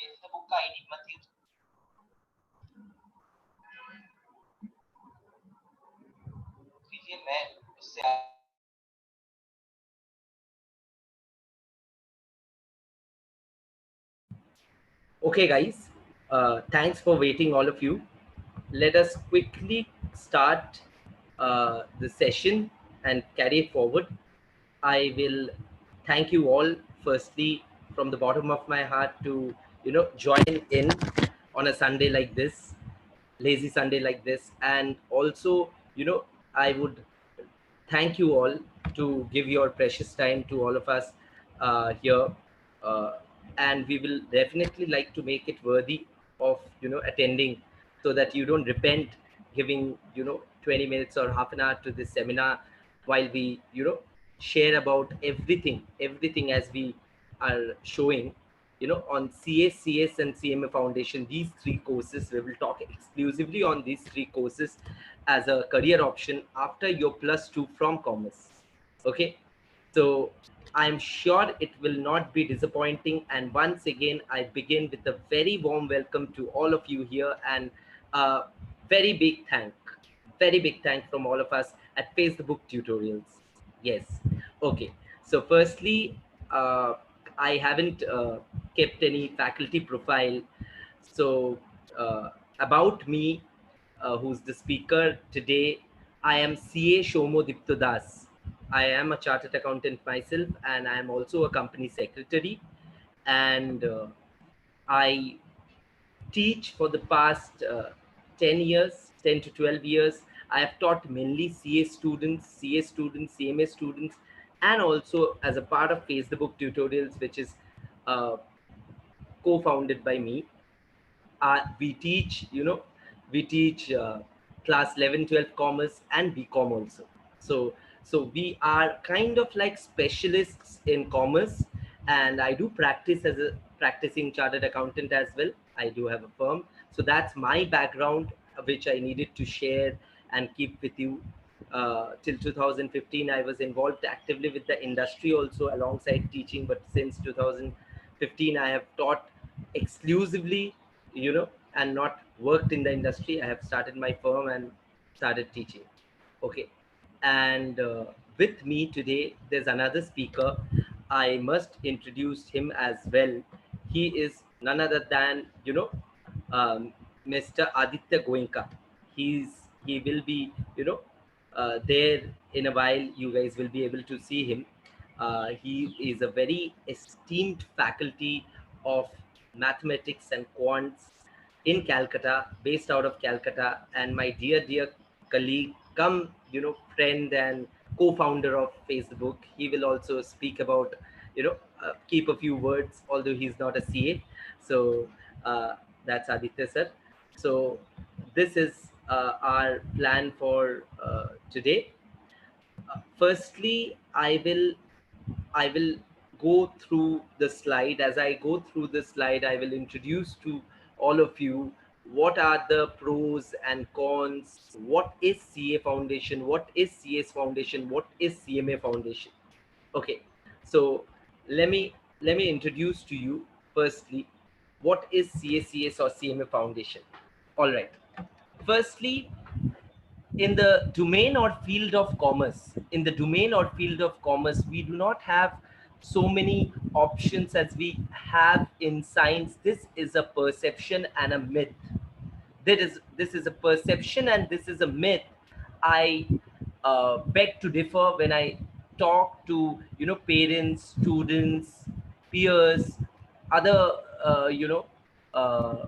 Facebook का ID मत use कीजिए, मैं उससे Okay, guys, thanks for waiting, all of you. Let us quickly start the session and carry it forward. I will thank you all, firstly, from the bottom of my heart to join in on a Sunday like this, lazy Sunday like this, and also I would thank you all to give your precious time to all of us here, uh, and we will definitely like to make it worthy of attending, so that you don't repent giving 20 minutes or half an hour to this seminar, while we share about everything as we are showing on CS and CMA Foundation. These three courses, we will talk exclusively on these three courses as a career option after your +2 from commerce. Okay, so I'm sure it will not be disappointing. And once again, I begin with a very warm welcome to all of you here, and a very very big thank from all of us at Facebook Tutorials. Yes. Okay. So firstly, I haven't kept any faculty profile. So about me, who's the speaker today, I am CA Shomo Diptodas. I am a chartered accountant myself, and I am also a company secretary. And I teach for the past 10 years, 10 to 12 years. I have taught mainly CA students, CMA students, and also as a part of Facebook Tutorials, which is uh, co-founded by me. We teach, we teach class 11, 12 commerce and BCom also. So we are kind of like specialists in commerce, and I do practice as a practicing chartered accountant as well. I do have a firm. So that's my background, which I needed to share and keep with you. Till 2015, I was involved actively with the industry also alongside teaching, but since 2015, I have taught exclusively, and not worked in the industry. I have started my firm and started teaching. Okay. And with me today, there's another speaker. I must introduce him as well. He is none other than, um, Mr. Aditya Goenka. He will be, there in a while. You guys will be able to see him. He is a very esteemed faculty of mathematics and quants in Calcutta, based out of Calcutta, and my dear colleague, come friend and co-founder of Facebook. He will also speak about, keep a few words, although he's not a CA. So that's Aditya sir. So this is our plan for today. Firstly, I will go through the slide. As I go through the slide, I will introduce to all of you what are the pros and cons, what is CA Foundation, what is CS Foundation, what is CMA Foundation. Okay, so let me introduce to you firstly what is CACS or CMA Foundation. All right. Firstly, in the domain or field of commerce, we do not have so many options as we have in science. This is a perception and a myth. This is a perception and this is a myth. I beg to differ when I talk to parents, students, peers, other uh,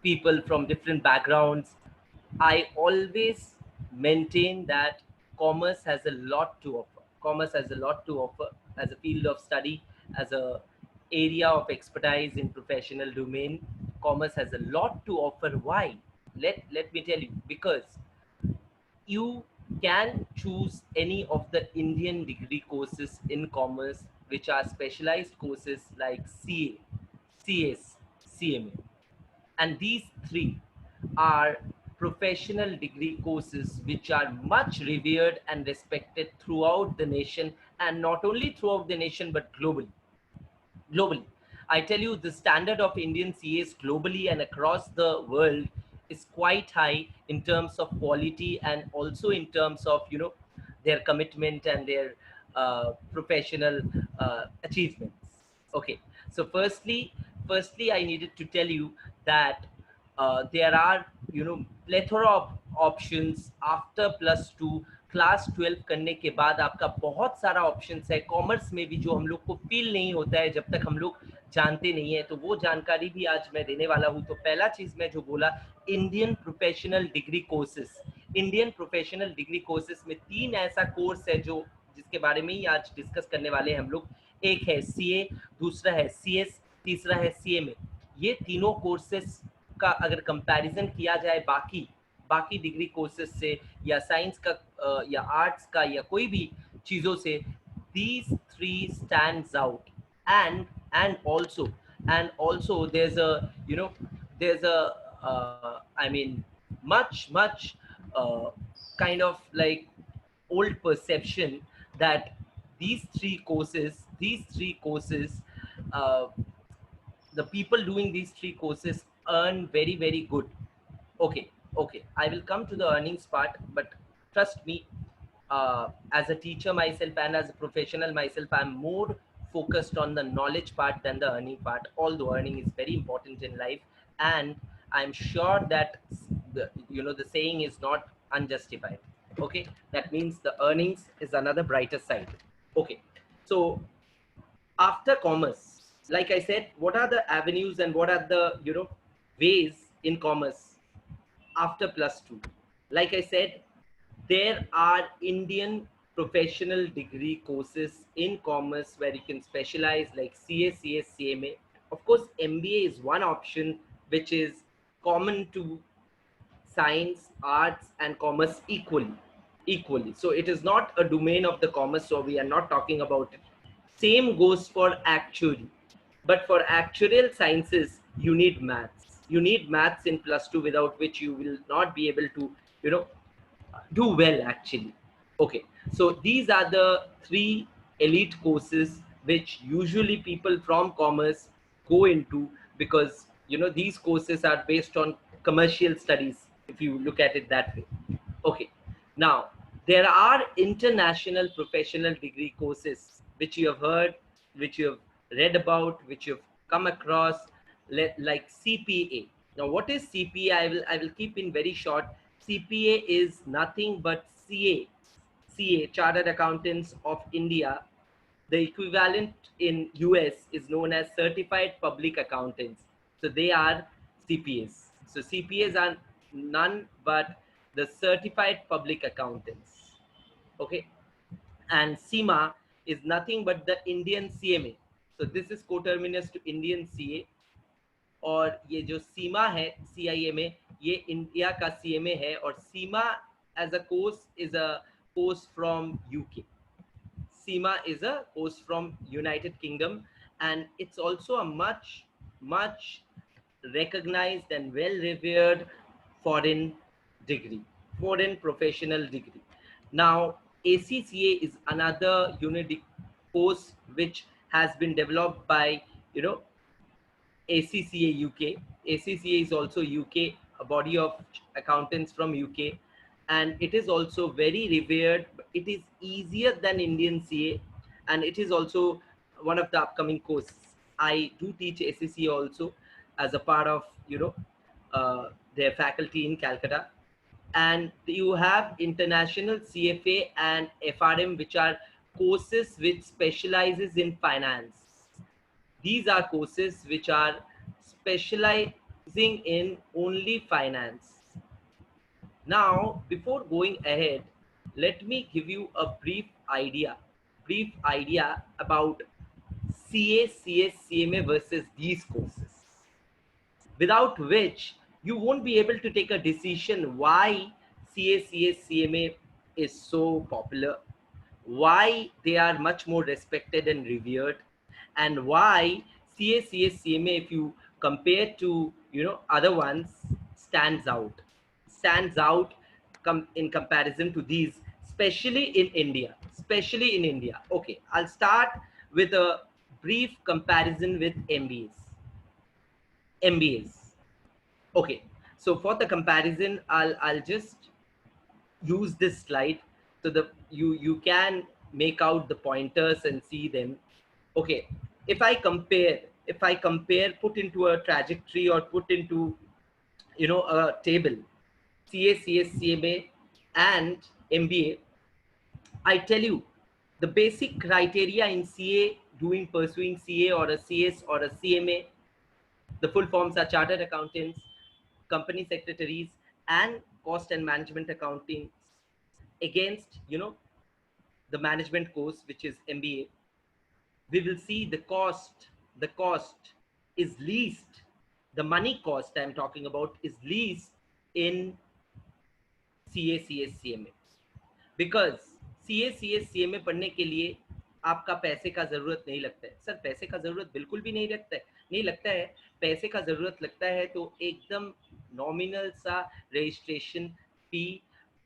people from different backgrounds. I always maintain that commerce has a lot to offer. Commerce has a lot to offer as a field of study, as a area of expertise in professional domain. Commerce has a lot to offer. Why? Let me tell you. Because you can choose any of the Indian degree courses in commerce, which are specialized courses like CA, CS, CMA. And these three are professional degree courses which are much revered and respected throughout the nation, and not only throughout the nation but globally. I tell you, the standard of Indian CAs globally and across the world is quite high in terms of quality and also in terms of, you know, their commitment and their professional achievements. Okay, so firstly, I needed to tell you that there are, you know, plethora of options after +2. Class 12 करने के बाद आपका बहुत सारा options है commerce में भी, जो हम लोग को फील नहीं होता है जब तक हम लोग जानते नहीं है, तो वो जानकारी भी आज मैं देने वाला हूँ। तो पहला चीज मैं जो बोला, Indian professional degree courses. Indian professional degree courses में 3 ऐसा कोर्स है जो जिसके बारे में ही आज डिस्कस करने वाले हैं हम लोग। एक है सीए, दूसरा है सीएस, तीसरा है सीएमए। ये तीनों कोर्सेज का अगर कंपैरिजन किया जाए बाकी डिग्री कोर्सेज से, या साइंस का या आर्ट्स का या कोई भी चीजों से, these three stands out. And also there's a, you know, there's a I mean much uh, kind of like old perception that these three courses the people doing these 3 courses earn very good. Okay, I will come to the earnings part, but trust me, as a teacher myself and as a professional myself, I'm more focused on the knowledge part than the earning part, although earning is very important in life. And I'm sure that the saying is not unjustified. Okay, that means the earnings is another brighter side. Okay, so after commerce, like I said, what are the avenues and what are the, ways in commerce after +2? Like I said, there are Indian professional degree courses in commerce where you can specialize, like CA, CS, CMA. Of course, MBA is one option which is common to science, arts, and commerce equally. So it is not a domain of the commerce, so we are not talking about it. Same goes for actuary. But for actuarial sciences, you need maths. You need maths in +2, without which you will not be able to, do well actually. Okay, so these are the 3 elite courses which usually people from commerce go into, because these courses are based on commercial studies, if you look at it that way. Okay, now there are international professional degree courses which you have heard, which you have read about, which you've come across, like CPA. Now, what is CPA? I will keep in very short. CPA is nothing but CA, Chartered Accountants of India. The equivalent in US is known as Certified Public Accountants. So they are CPAs. So CPAs are none but the Certified Public Accountants. Okay, and CIMA is nothing but the Indian CMA. So this is coterminous to Indian CA. और ये जो सीमा है CIMA, ये India का CMA है, और सीमा as a course is a course from UK. CIMA is a course from United Kingdom, and it's also a much recognized and well revered foreign professional degree. Now, ACCA is another unique course which has been developed by ACCA UK. ACCA is also UK, a body of accountants from UK, and it is also very revered. It is easier than Indian CA, and it is also one of the upcoming courses. I do teach ACCA also as a part of their faculty in Calcutta. And you have international CFA and FRM, which are courses which specializes in finance. These are courses which are specializing in only finance. Now, before going ahead, let me give you a brief idea about CA, CS, CMA versus these courses, without which you won't be able to take a decision why CA, CS, CMA is so popular, why they are much more respected and revered, and why CA, CS, CMA, if you compare to other ones, stands out in comparison to these, especially in India. Okay, I'll start with a brief comparison with MBAs. Okay, so for the comparison, I'll just use this slide so the you can make out the pointers and see them. Okay, if I compare, put into a trajectory or put into a table, CA, CS, CMA, and MBA, I tell you the basic criteria in CA, pursuing CA or a CS or a CMA. The full forms are chartered accountants, company secretaries, and cost and management accounting against the management course, which is MBA. We will see the cost is least, the money cost I'm talking about is least in CA, CS, CMA. Because CA पढ़ने के लिए आपका पैसे का जरूरत नहीं लगता है। सर पैसे का जरूरत बिल्कुल भी नहीं लगता है। पैसे का जरूरत लगता है तो एकदम नॉमिनल सा रजिस्ट्रेशन फी,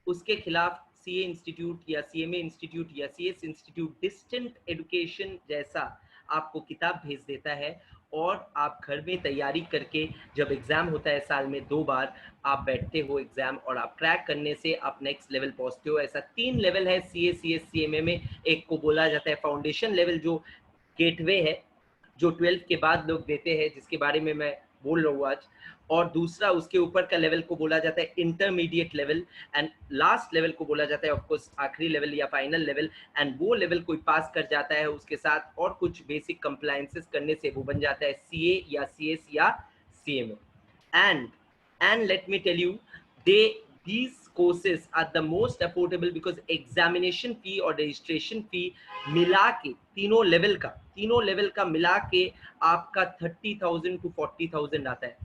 उसके खिलाफ CA इंस्टीट्यूट या CMA इंस्टीट्यूट या CS इंस्टीट्यूट डिस्टेंट एजुकेशन जैसा आपको किताब भेज देता है, और आप घर में तैयारी करके जब एग्जाम होता है साल में 2 बार, आप बैठते हो एग्जाम और आप क्रैक करने से आप नेक्स्ट लेवल पहुंचते हो। ऐसा 3 लेवल है CA, CS, CMA में। एक को बोला जाता है फाउंडेशन लेवल, जो गेटवे है, जो 12th के बाद लोग देते हैं, जिसके बारे में मैं बोल रहा हूँ आज। और दूसरा उसके ऊपर का लेवल को बोला जाता है intermediate level, and last level को बोला जाता है ऑफकोर्स आखिरी लेवल या फाइनल लेवल। एंड वो लेवल कोई पास कर जाता है, उसके साथ और कुछ बेसिक कंप्लायंसेस करने से वो बन जाता है CA या CS या CMA। and let me tell you, these courses are the most affordable because examination fee और registration fee मिला के तीनों लेवल का मिला के आपका 30,000 to 40,000 आता है।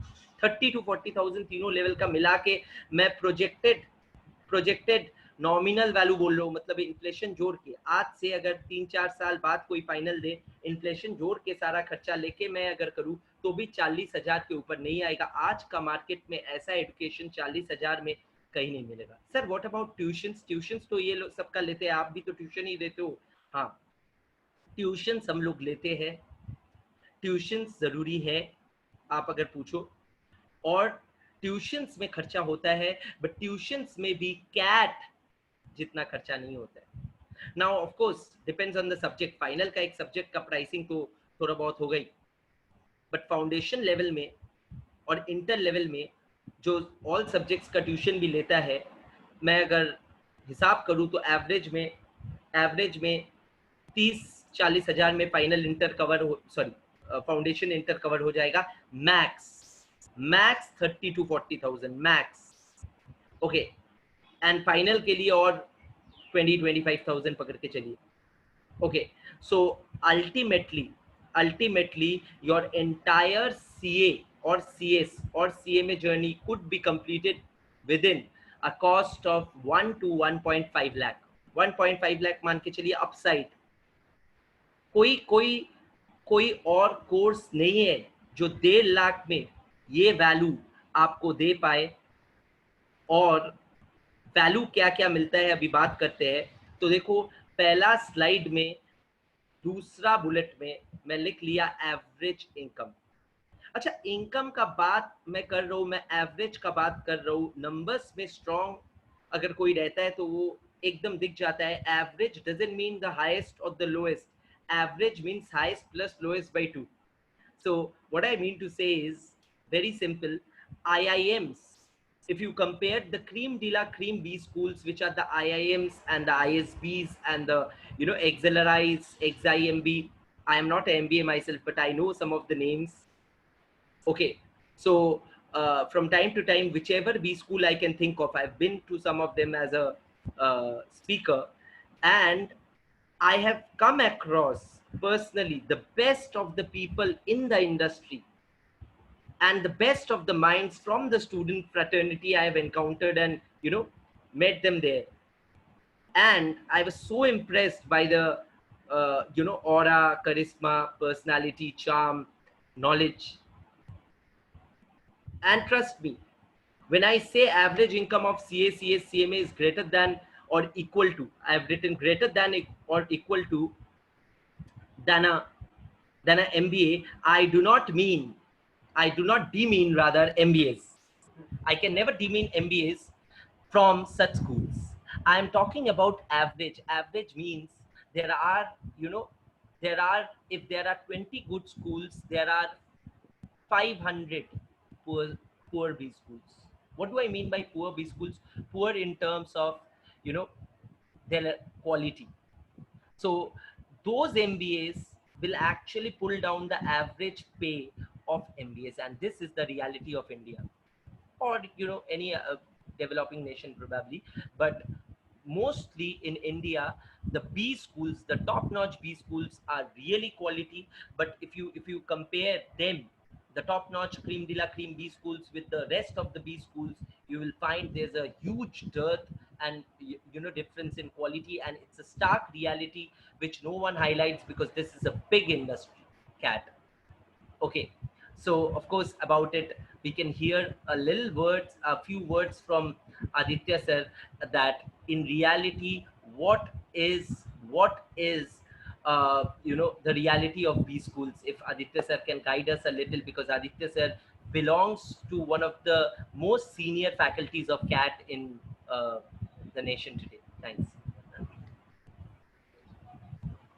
30 to 40,000 तीनों लेवल का मिला के मैं प्रोजेक्टेड नॉमिनल वैल्यू बोल रहा हूँ, मतलब इन्फ्लेशन जोड़ के। आज से अगर 3-4 साल बाद कोई फाइनल दे, इन्फ्लेशन जोड़ के सारा खर्चा लेके मैं अगर करूँ तो भी 40,000 के ऊपर नहीं आएगा। आज का मार्केट में ऐसा एजुकेशन 40,000 में कहीं नहीं मिलेगा। सर व्हाट अबाउट ट्यूशंस तो ये लोग सबका लेते हैं, आप भी तो ट्यूशन ही देते हो। हाँ, ट्यूशंस हम लोग लेते हैं, ट्यूशंस जरूरी है आप अगर पूछो, और ट्यूशंस में खर्चा होता है, बट ट्यूशंस में भी कैट जितना खर्चा नहीं होता है। Now of course depends on the subject, final का एक सब्जेक्ट का प्राइसिंग तो थोड़ा बहुत हो गई, बट फाउंडेशन लेवल में और इंटर लेवल में जो ऑल सब्जेक्ट्स का ट्यूशन भी लेता है, मैं अगर हिसाब करूँ तो एवरेज में 30-40 हज़ार में फाइनल इंटर कवर हो, सॉरी फाउंडेशन इंटर कवर हो जाएगा। Max 30 to 40,000 max. Okay, and final के लिए और 20-25,000 पकड़ के चलिए। Okay, so ultimately your entire CA or CS or CMA journey could be completed within a cost of 1 to 1.5 lakh। 1.5 lakh मान के चलिए अपसाइड। कोई और कोर्स नहीं है जो 1.5 लाख में ये वैल्यू आपको दे पाए। और वैल्यू क्या क्या मिलता है अभी बात करते हैं। तो देखो, पहला स्लाइड में दूसरा बुलेट में मैं लिख लिया एवरेज इनकम। अच्छा, इनकम का बात मैं कर रहा हूँ, मैं एवरेज का बात कर रहा हूँ। नंबर्स में स्ट्रॉन्ग अगर कोई रहता है तो वो एकदम दिख जाता है। Average doesn't mean the highest और the lowest, average means highest plus lowest by 2। So what I mean to say is very simple. IIMs, if you compare the cream de la cream B schools, which are the IIMs and the ISBs and the XLRIs, XIMB. I am not an MBA myself, but I know some of the names. Okay, so from time to time, whichever B school I can think of, I've been to some of them as a speaker, and I have come across personally the best of the people in the industry and the best of the minds from the student fraternity I have encountered and met them there. And I was so impressed by the aura, charisma, personality, charm, knowledge. And trust me, when I say average income of CA, CS, CMA is greater than or equal to, I have written greater than or equal to than than an MBA, I do not demean rather MBAs. I can never demean MBAs from such schools. I am talking about average. Average means there are, you know, if there are 20 good schools, there are 500 poor poor B schools. What do I mean by poor B schools? Poor in terms of, you know, their quality. So those MBAs will actually pull down the average pay of MBAs, and this is the reality of India, or any developing nation probably. But mostly in India, the B schools, the top-notch B schools, are really quality. But if you compare them, the top-notch cream de la cream B schools, with the rest of the B schools, you will find there's a huge dearth and difference in quality, and it's a stark reality which no one highlights because this is a big industry, cat. Okay, so of course about it we can hear a few words from Aditya sir, that in reality what is the reality of these schools. If Aditya sir can guide us a little, because Aditya sir belongs to one of the most senior faculties of CAT in the nation today. Thanks.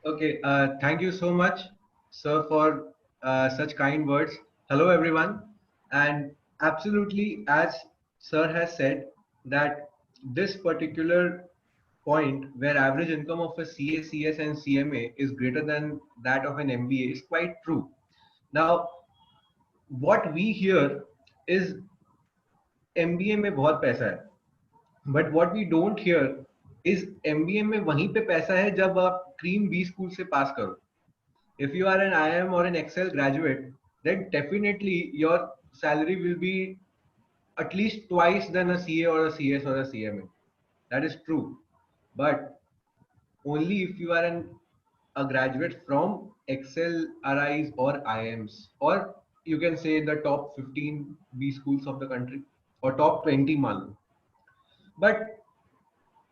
Okay, thank you so much, sir, for such kind words. Hello, everyone. And absolutely, as sir has said, that this particular point where average income of a CA, CS, and CMA is greater than that of an MBA is quite true. Now, what we hear is MBA में बहुत पैसा है, but what we don't hear is MBA में वहीं पे पैसा है जब आप cream B school से pass करो. If you are an IIM or an Excel graduate, then definitely your salary will be at least twice than a CA or a CS or a CMA. That is true. But only if you are a graduate from Excel RIs or IIMs, or you can say the top 15 B schools of the country, or top 20 मान. But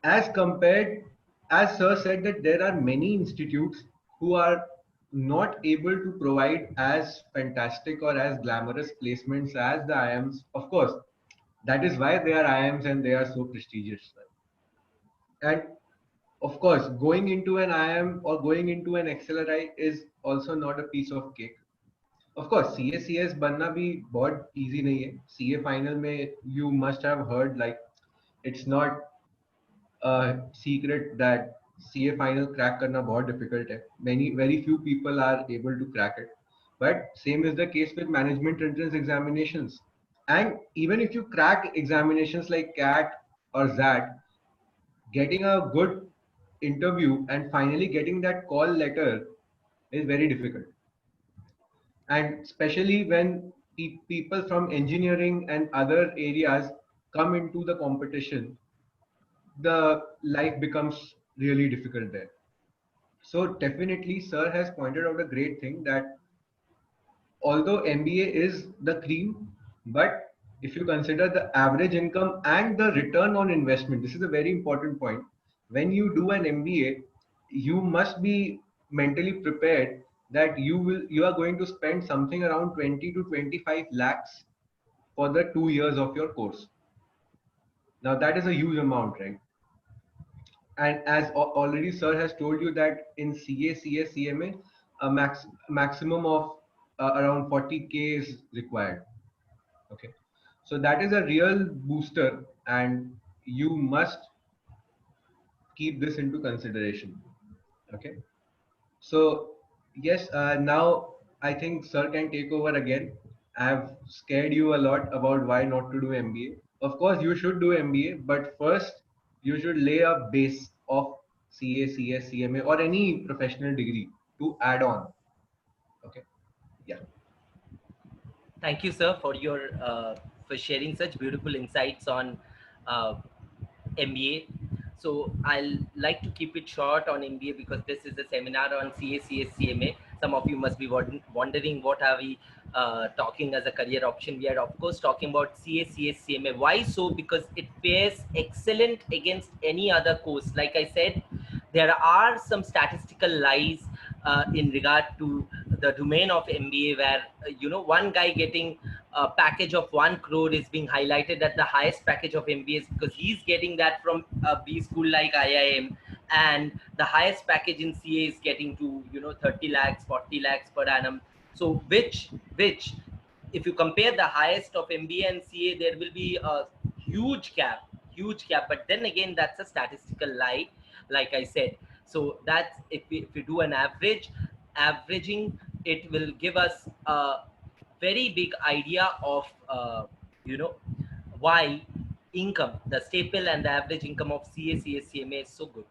as compared, as sir said, that there are many institutes who are not able to provide as fantastic or as glamorous placements as the IIMs. Of course, that is why they are IIMs and they are so prestigious. And of course, going into an IIM or going into an XLRI is also not a piece of cake. Of course, CS बनना भी बहुत easy नहीं है. CA final में you must have heard, like, it's not a secret that CA final crack करना बहुत difficult है. Very few people are able to crack it. But same is the case with management entrance examinations. And even if you crack examinations like CAT or ZAT, getting a good interview and finally getting that call letter is very difficult. And especially when people from engineering and other areas come into the competition, the life becomes really difficult there. So definitely sir has pointed out a great thing, that although MBA is the cream, but if you consider the average income and the return on investment, this is a very important point. When you do an MBA, you must be mentally prepared that you are going to spend something around 20 to 25 lakhs for the 2 years of your course. Now that is a huge amount, right? And as already sir has told you that in CA, CS, CMA, a maximum of around 40K is required. Okay, so that is a real booster, and you must keep this into consideration. Okay, so yes, now I think sir can take over again. I have scared you a lot about why not to do MBA. Of course, you should do MBA, but first you should lay a base of CA, CS, CMA, or any professional degree to add on. Okay, yeah. Thank you, sir, for sharing such beautiful insights on uh, MBA. So I'll like to keep it short on MBA because this is a seminar on CA, CS, CMA. Some of you must be wondering what are we talking as a career option. We are of course talking about CA, CS, CMA. Why so? Because it fares excellent against any other course. Like I said, there are some statistical lies in regard to the domain of MBA where one guy getting a package of 1 crore is being highlighted at the highest package of MBAs because he's getting that from a B school like IIM, and the highest package in CA is getting to 30 lakhs 40 lakhs per annum. So which if you compare the highest of MBA and CA, there will be a huge gap. But then again, that's a statistical lie, like I said. So that's if we do an averaging, it will give us a very big idea of why income, the staple and the average income of CA, CMA is so good.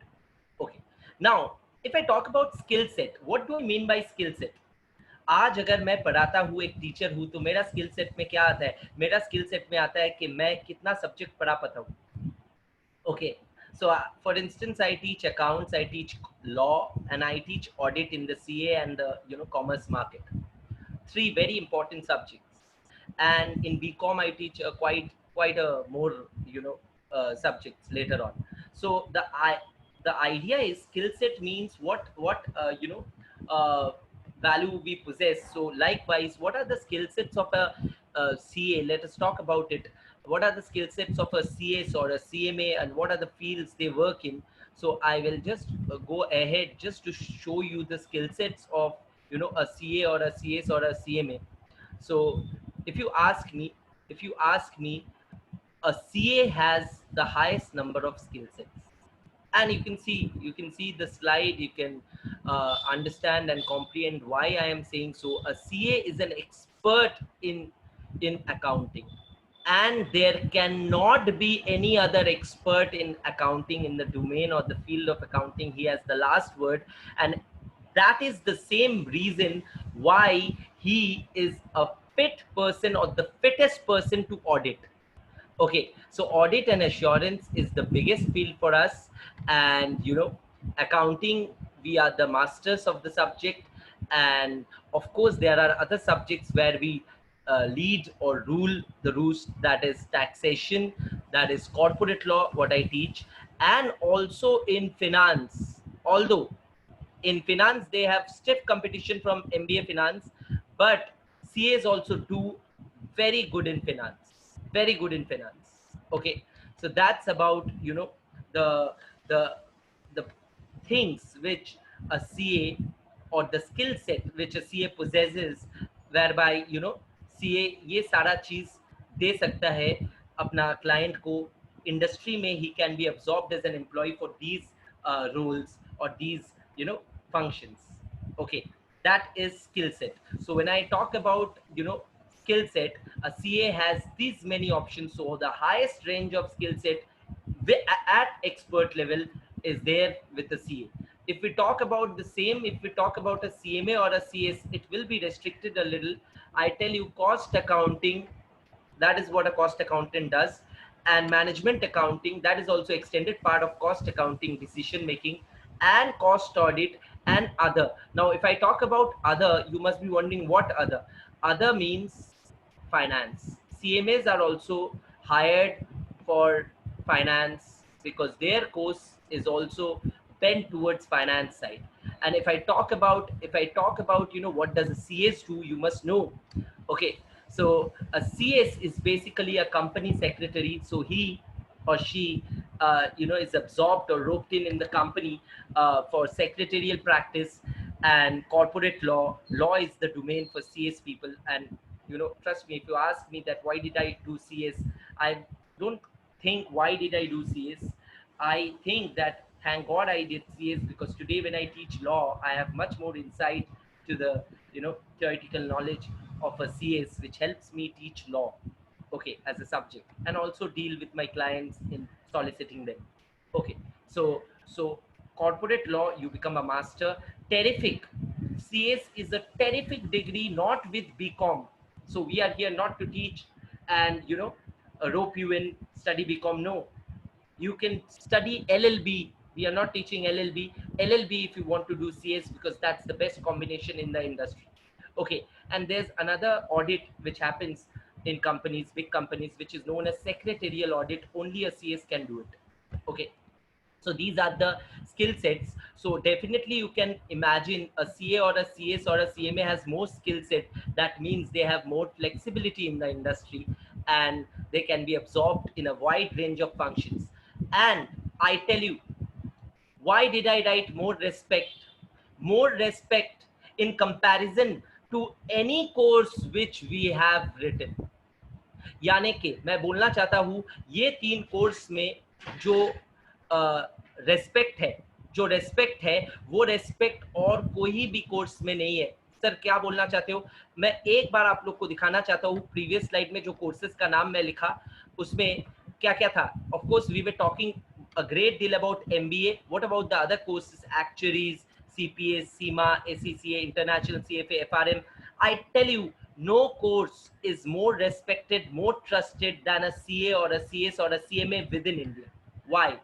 Okay, now if I talk about skill set, what do I mean by skill set? आज अगर मैं पढ़ाता हूँ, एक teacher हूँ, तो मेरा skill set में क्या आता है? मेरा स्किल सेट में आता है कि मैं कितना सब्जेक्ट पढ़ा पाता हूँ. Okay, so for instance, I teach accounts, I teach law, and I teach audit in the CA and the commerce market. 3 very important subjects. And in BCom, I teach quite a more subjects later on. So the idea is skill set means what value we possess. So likewise, what are the skill sets of a CA? Let us talk about it. What are the skill sets of a CS or a CMA, and what are the fields they work in? So I will just go ahead just to show you the skill sets of a CA or a CS or a CMA. So if you ask me, a CA has the highest number of skill sets, and you can see the slide. You can understand and comprehend why I am saying so. A CA is an expert in accounting, and there cannot be any other expert in accounting in the domain or the field of accounting. He has the last word, and that is the same reason why he is a fit person or the fittest person to audit. Okay, so audit and assurance is the biggest field for us, and accounting, we are the masters of the subject, and of course there are other subjects where we lead or rule the roost, that is taxation, that is corporate law, what I teach, and also in finance. Although in finance they have stiff competition from MBA finance, but CAs also do very good in finance. Okay, so that's about the the the things which a CA, or the skill set which a CA possesses, whereby CA ये सारा चीज दे सकता है अपना client को industry में. He can be absorbed as an employee for these roles or these functions. Okay, that is skill set. So when I talk about skill set, a CA has these many options. So the highest range of skill set at expert level is there with the CA. If we talk about the same, if we talk about a CMA or a CS, it will be restricted a little. I tell you, cost accounting, that is what a cost accountant does, and management accounting, that is also extended part of cost accounting decision making, and cost audit, and other. Now if I talk about other, you must be wondering what other means. Finance. CMAs are also hired for finance because their course is also bent towards finance side. And if I talk about what does a CS do, you must know. Okay, so a CS is basically a company secretary. So he or she is absorbed or roped in the company for secretarial practice and corporate law. Law is the domain for CS people. And trust me, if you ask me that why did I do CS, I don't think why did I do CS. I think that thank God I did CS, because today when I teach law, I have much more insight to the theoretical knowledge of a CS, which helps me teach law, okay, as a subject, and also deal with my clients in soliciting them. Okay, so corporate law, you become a master. Terrific. CS is a terrific degree, not with BCom. So we are here not to teach and rope you in, study BCom. No, you can study LLB. We are not teaching LLB. LLB if you want to do CS, because that's the best combination in the industry. Okay, and there's another audit which happens in companies, big companies, which is known as secretarial audit. Only a CS can do it. Okay, So these are the skill sets. So definitely you can imagine a CA or a CS or a CMA has more skill set. That means they have more flexibility in the industry and they can be absorbed in a wide range of functions. And I tell you, why did I write more respect? More respect in comparison to any course which we have written. यानी कि मैं बोलना चाहता हूँ ये तीन course में जो रेस्पेक्ट है, जो रेस्पेक्ट है वो रेस्पेक्ट और कोई भी कोर्स में नहीं है। सर क्या बोलना चाहते हो? मैं एक बार आप लोग को दिखाना चाहता हूँ प्रीवियस स्लाइड में जो कोर्सेज का नाम मैं लिखा उसमें क्या क्या था। Of course we were talking a great deal about MBA. What about the other courses? Actuaries, CPA, CIMA, ACCA, International CFA, FRM. I tell you, no course is more respected, more trusted than a CA or a CS or a CMA within India. Why?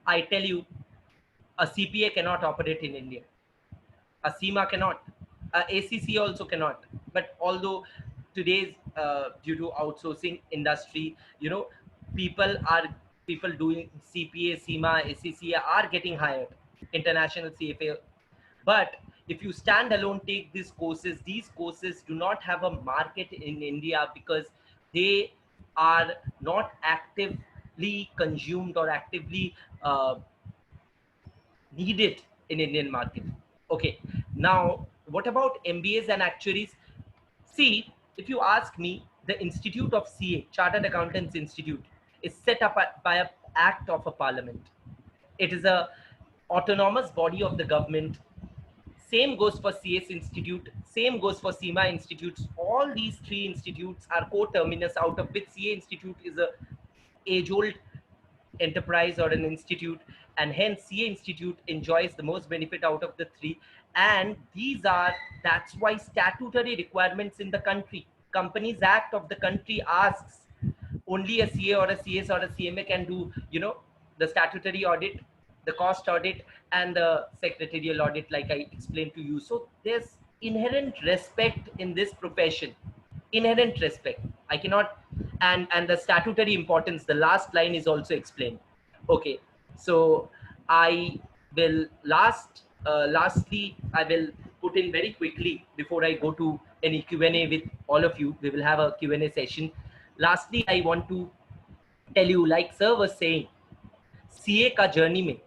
I tell you, a CPA cannot operate in India. A CIMA cannot. A ACCA also cannot. But although today's due to outsourcing industry, you know, people doing CPA, CIMA, ACCA are getting hired. International CFA. But if you stand alone, take these courses do not have a market in India because they are not actively consumed or actively needed in Indian market. Okay, now what about MBAs and actuaries? See, if you ask me, the Institute of CA, Chartered Accountants Institute, is set up by an act of a parliament. It is a autonomous body of the government. Same goes for CS Institute, same goes for CIMA Institutes. All these three institutes are co-terminus, out of which CA Institute is a age-old enterprise or an institute, and hence CA Institute enjoys the most benefit out of the three. And that's why statutory requirements in the country, Companies Act of the country asks only a CA or a CS or a CMA can do, you know, the statutory audit, the cost audit, and the secretarial audit, like I explained to you. So there's inherent respect in this profession, inherent respect. I cannot, and the statutory importance, the last line is also explained. Okay, so I will lastly I will put in very quickly before I go to any Q&A with all of you. We will have a Q&A session. Lastly, I want to tell you, like sir was saying, CA का journey में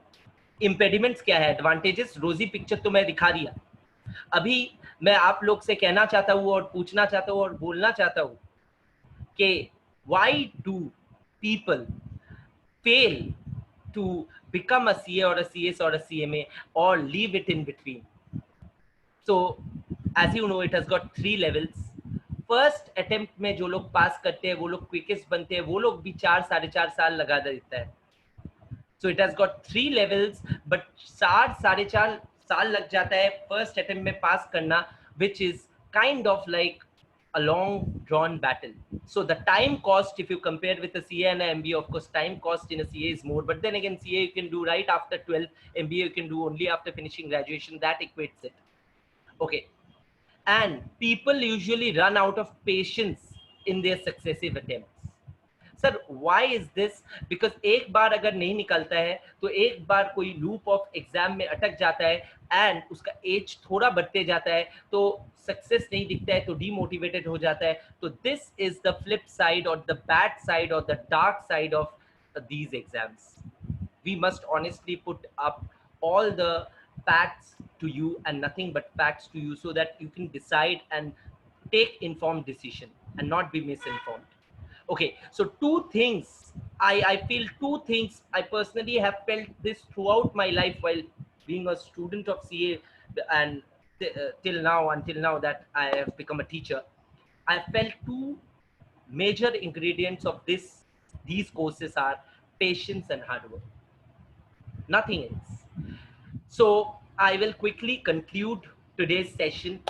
impediments क्या है, advantages, रोजी picture तो मैं दिखा दिया। अभी मैं आप लोग से कहना चाहता हूँ और पूछना चाहता हूँ और बोलना चाहता हूँ कि why do people fail to become a CA or a CS or a CMA or leave it in between? So as you know, it has got 3 levels. First attempt में जो लोग पास करते हैं वो लोग क्विकेस्ट बनते हैं, वो लोग भी 4-4.5 साल लगा देता है. So it has got 3 levels, but 4-4.5 साल लग जाता है फर्स्ट अटेम्प्ट में पास करना, which is kind of like a long drawn battle. So the time cost, if you compare with a CA and a MBA, of course time cost in a CA is more, but then again CA you can do right after 12, MBA you can do only after finishing graduation. That equates it. Okay. And people usually run out of patience in their successive attempts. Sir, why is this? Because एक बार अगर नहीं निकलता है तो एक बार कोई loop of exam में अटक जाता है एंड उसका एज थोड़ा बढ़ते जाता है तो सक्सेस नहीं दिखता है तो डीमोटिवेटेड हो जाता है. तो this is the flip side और द बैड साइड और the dark side of these exams. We must honestly put up all the facts to you and nothing but facts to you so that you can decide and take informed decision and not be misinformed. Okay, so two things, I feel two things. I personally have felt this throughout my life while being a student of CA and till now, until now that I have become a teacher. I felt two major ingredients of these courses are patience and hard work. Nothing else. So I will quickly conclude today's session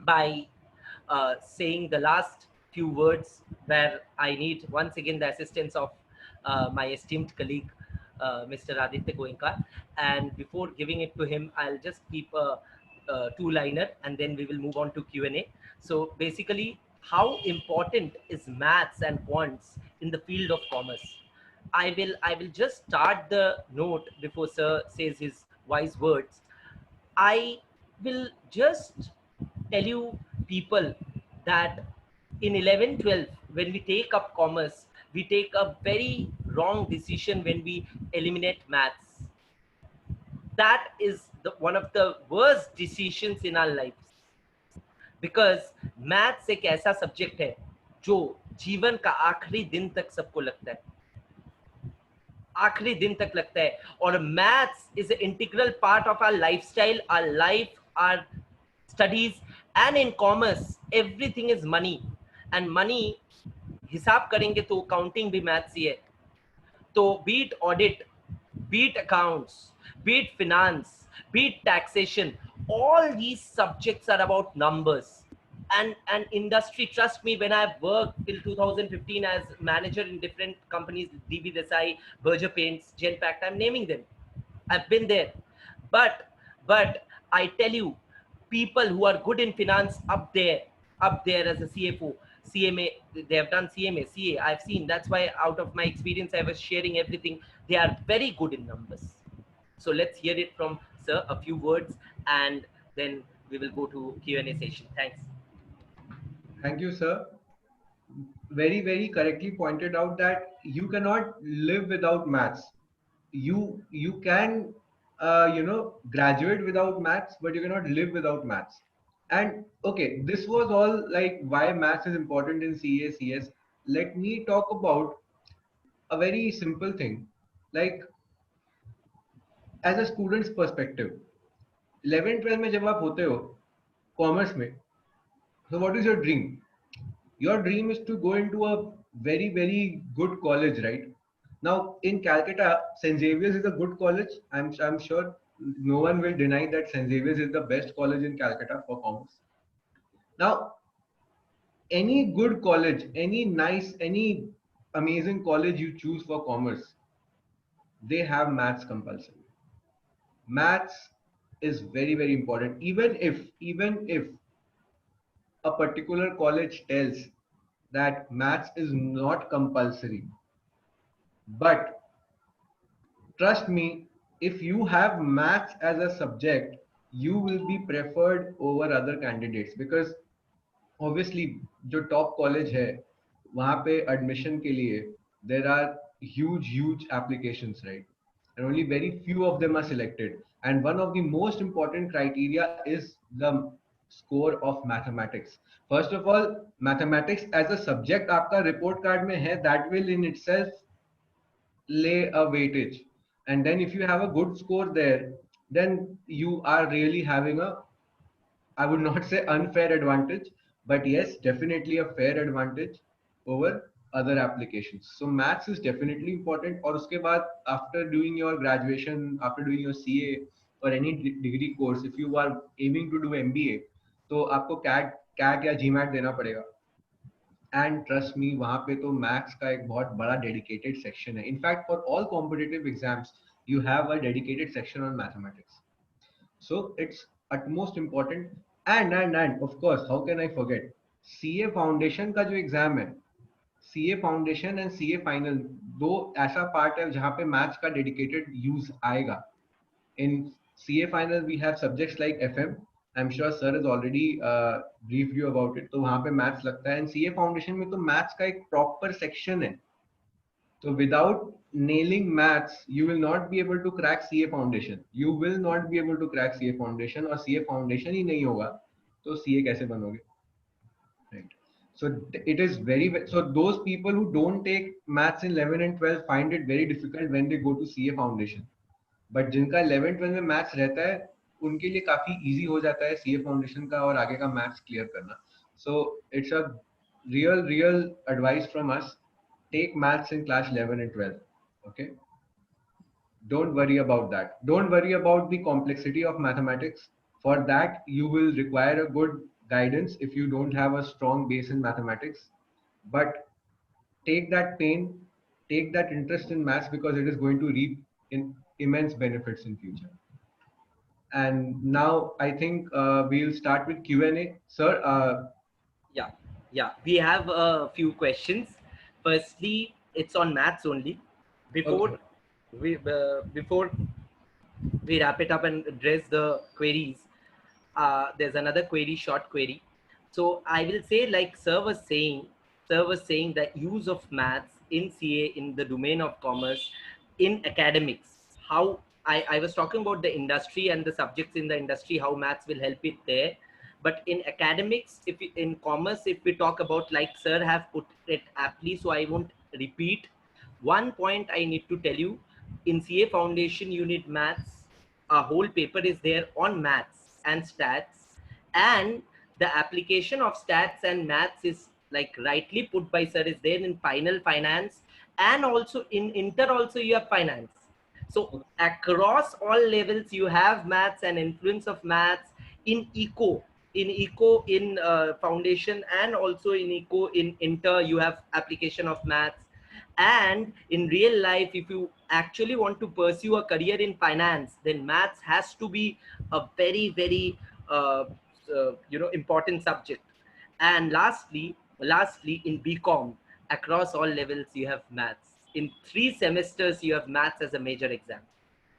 by saying the last few words where I need once again the assistance of my esteemed colleague, Mr. Aditya Goenka. And before giving it to him, I'll just keep a two-liner and then we will move on to Q&A. So basically, how important is maths and quants in the field of commerce? I will just start the note before sir says his wise words. I will just tell you people that in 11, 12, when we take up commerce, we take a very wrong decision when we eliminate maths. That is one of the worst decisions in our lives. Because maths एक ऐसा subject है जो जीवन का आखिरी दिन तक सबको लगता है, आखिरी दिन तक लगता है. और maths is an integral part of our lifestyle, our life, our studies, and in commerce everything is money. And money हिसाब करेंगे तो काउंटिंग भी मैथ्स ही है. तो beat audit, beat accounts, beat finance, beat taxation, all these subjects are about numbers. And industry, trust me, when I've worked till 2015 as manager in different companies, DB Desai, Berger Paints, Genpact, I'm naming them, I've been there. But I tell you, people who are good in finance up there as a CFO, CMA, they have done CMA, CA, I've seen. That's why out of my experience I was sharing everything. They are very good in numbers. So let's hear it from sir, a few words, and then we will go to Q&A session. Thanks. Thank you, sir. Very, very correctly pointed out that you cannot live without maths. You can graduate without maths, but you cannot live without maths. And okay, this was all like why maths is important in CA CS. Let me talk about a very simple thing, like as a student's perspective. 11 12 में जब आप होते हो commerce में, so what is your dream? Your dream is to go into a very, very good college, right? Now in Calcutta, St. Xavier's is a good college. I'm sure no one will deny that St. Xavier's is the best college in Calcutta for commerce. Now, any good college, any nice, any amazing college you choose for commerce, they have maths compulsory. Maths is very, very important. Even if a particular college tells that maths is not compulsory, but trust me, if you have maths as a subject, you will be preferred over other candidates, because obviously जो top college है वहाँ पे admission के लिए there are huge applications, right? And only very few of them are selected. And one of the most important criteria is the score of mathematics. First of all, mathematics as a subject आपका report card में है, that will in itself lay a weightage. And then if you have a good score there, then you are really having a, I would not say unfair advantage, but yes, definitely a fair advantage over other applications. So maths is definitely important. और उसके बाद after doing your graduation, after doing your CA or any degree course, if you are aiming to do MBA, तो आपको CAT या GMAT देना पड़ेगा. And trust me, वहाँ पे तो maths का एक बहुत बड़ा dedicated section है. In fact, for all competitive exams, you have a dedicated section on mathematics. So it's utmost important. And of course, how can I forget? CA Foundation का जो exam है, CA Foundation and CA Final, दो ऐसा part है जहाँ पे maths का dedicated use आएगा. In CA Final, we have subjects like FM. I'm sure sir has already briefed you about it. तो वहाँ पे maths लगता है. And CA Foundation में तो maths का एक proper section है. So without nailing maths, you will not be able to crack CA Foundation. You will not be able to crack CA Foundation, और CA Foundation ही नहीं होगा तो CA कैसे बनोगे? Right. So it is very, so those people who don't take maths in 11 and 12 find it very difficult when they go to CA Foundation. But जिनका 11 12 में maths रहता है उनके लिए काफी easy हो जाता है CA Foundation का और आगे का maths clear करना. So it's a real advice from us. Take maths in class 11 and 12. Okay. Don't worry about that. Don't worry about the complexity of mathematics. For that, you will require a good guidance if you don't have a strong base in mathematics. But take that pain, take that interest in maths, because it is going to reap in immense benefits in future. And now I think we'll start with Q&A. Sir, Yeah, we have a few questions. Firstly, it's on maths only. before Okay. before we wrap it up and address the queries, there's another query, short query. So I will say, like sir was saying that use of maths in CA in the domain of commerce in academics. How I was talking about the industry and the subjects in the industry, how maths will help it there. But in academics, in commerce, if we talk about, like sir have put it aptly, so I won't repeat. One point I need to tell you, in CA Foundation, you need maths. A whole paper is there on maths and stats, and the application of stats and maths is, like rightly put by sir, is there in final finance, and also in inter also you have finance. So across all levels you have maths and influence of maths in eco in foundation, and also in eco in inter you have application of maths. And in real life, if you actually want to pursue a career in finance, then maths has to be a very uh, important subject. And lastly in BCom, across all levels you have maths. In 3 semesters you have maths as a major exam.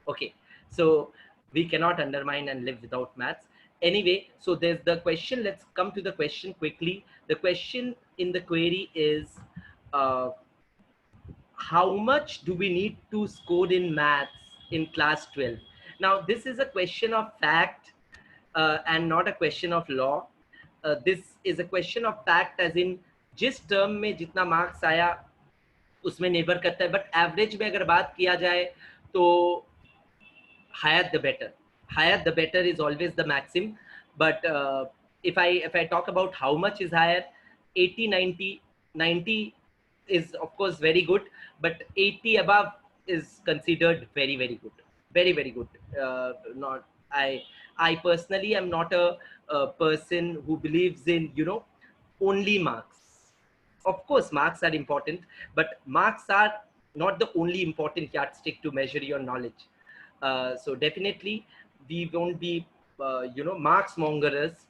Okay, so we cannot undermine and live without maths. Anyway, so there's the question. Let's come to the question quickly. The question in the query is, uh, how much do we need to score in maths in class 12? Now, this is a question of fact, and not a question of law. This is a question of fact, as in जिस term में जितना marks आया उसमें निर्भर करता है, but average में अगर बात किया जाए तो higher the better. Higher the better is always the maxim. But if I talk about how much is higher, 80, 90, 90 is of course very good, but 80 above is considered very good, very good. Not I personally am not a person who believes in only marks. Of course marks are important, but marks are not the only important yardstick to measure your knowledge. So definitely we won't be marks mongers.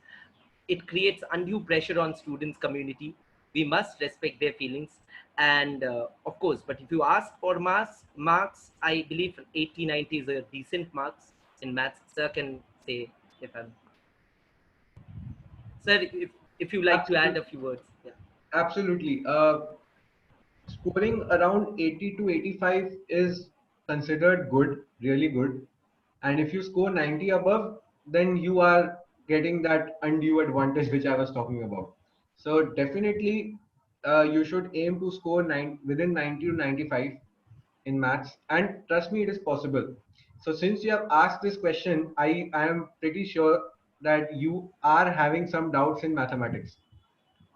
It creates undue pressure on students community. We must respect their feelings, and of course, but if you ask for marks, I believe 80, 90 is a decent marks in maths. Sir can say if I'm sir, if you like to add Absolutely. a few words. Yeah. Absolutely. Scoring around 80 to 85 is considered good, really good. And if you score 90 above, then you are getting that undue advantage which I was talking about. So definitely, you should aim to score within 90 to 95 in maths. And trust me, it is possible. So since you have asked this question, I am pretty sure that you are having some doubts in mathematics,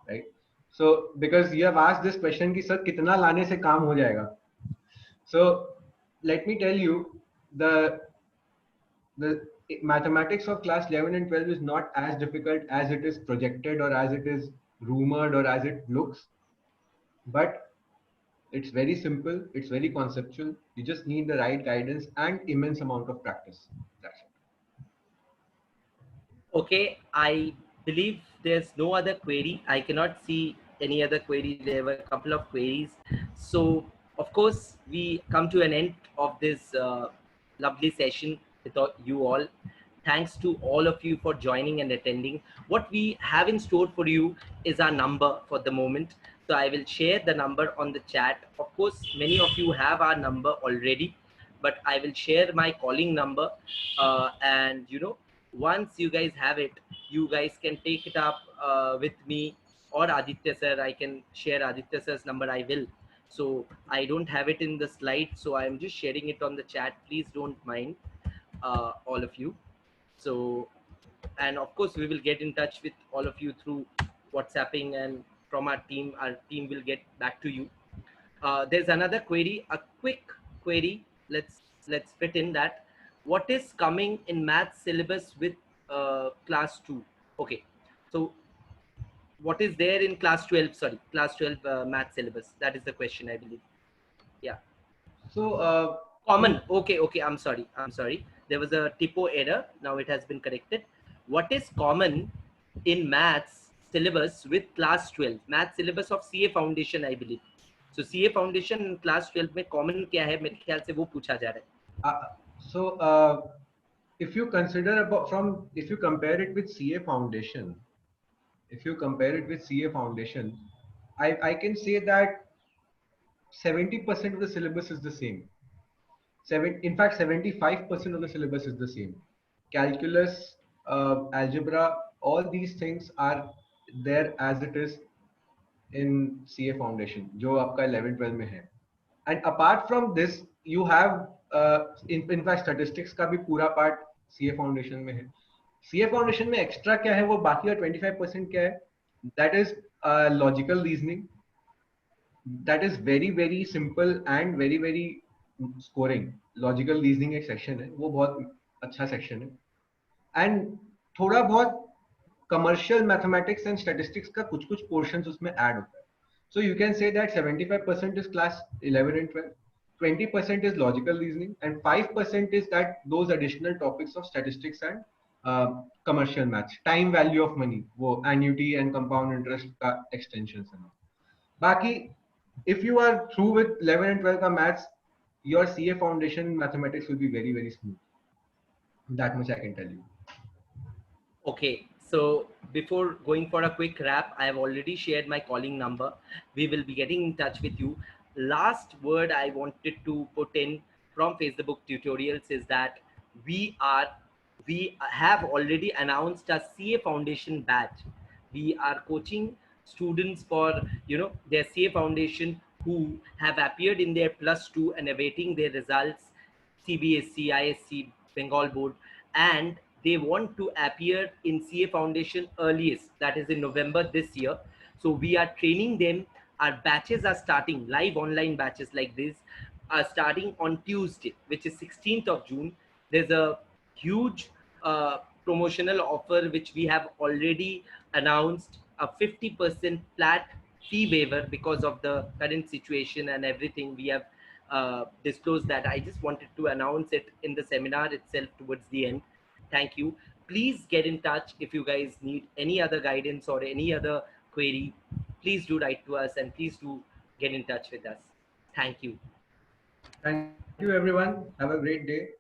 right? So because you have asked this question कि sir कितना लाने से काम हो जाएगा, so let me tell you, the mathematics of class 11 and 12 is not as difficult as it is projected or as it is rumored or as it looks, but it's very simple, it's very conceptual. You just need the right guidance and immense amount of practice. That's it. Okay, I believe there's no other query. I cannot see any other query. There were a couple of queries. So, of course, we come to an end of this lovely session with you all. Thanks to all of you for joining and attending. What we have in store for you is our number for the moment. So I will share the number on the chat. Of course, many of you have our number already, but I will share my calling number, and once you guys have it, you guys can take it up with me or Aditya sir. I can share Aditya sir's number. I will. So I don't have it in the slide, so I'm just sharing it on the chat. Please don't mind, all of you. So, and of course, we will get in touch with all of you through WhatsApping, and from our team will get back to you. There's another query, a quick query. Let's fit in that. What is coming in math syllabus with class 2? Okay, so what is there in class 12? Sorry, class 12 math syllabus. That is the question, I believe. Yeah. So Common. Okay. I'm sorry. There was a typo error. Now it has been corrected. What is common in maths syllabus with class 12? Math syllabus of CA Foundation, I believe. So CA Foundation class 12 में common क्या है, मेरे ख्याल से वो पूछा जा रहा है. So if you consider if you compare it with CA Foundation, I can say that 70% of the syllabus is the same. In fact, 75% of the syllabus is the same. Calculus, algebra, all these things are there as it is in CA Foundation, जो आपका 11-12 में है. And apart from this, you have in fact statistics का भी पूरा part CA Foundation में है. CA Foundation में extra क्या है, वो बाकी का 25% क्या है? That is logical reasoning. That is very very simple and very very scoring. Logical reasoning एक section है, वो बहुत अच्छा section है. And थोड़ा बहुत commercial mathematics and statistics का कुछ portions उसमें add होता है. So you can say that 75% is class 11 and 12, 20% is logical reasoning, and 5% is that those additional topics of statistics and commercial maths, time value of money, वो annuity and compound interest का extensions and all. बाकी if you are through with 11 and 12 का maths, your CA foundation mathematics will be very very smooth. That much I can tell you. Okay, so before going for a quick wrap, I have already shared my calling number. We will be getting in touch with you. Last word I wanted to put in from Facebook tutorials is that we have already announced a CA Foundation batch. We are coaching students for their CA Foundation who have appeared in their +2 and awaiting their results, CBSC, ISC, Bengal board, and they want to appear in CA Foundation earliest, that is in November this year. So we are training them. Our batches are starting, live online batches like this are starting on Tuesday, which is 16th of June. There's a huge promotional offer which we have already announced, a 50% flat fee waiver because of the current situation and everything. We have disclosed that. I just wanted to announce it in the seminar itself towards the end. Thank you. Please get in touch if you guys need any other guidance or any other query. Please do write to us and please do get in touch with us. Thank you. Thank you everyone. Have a great day.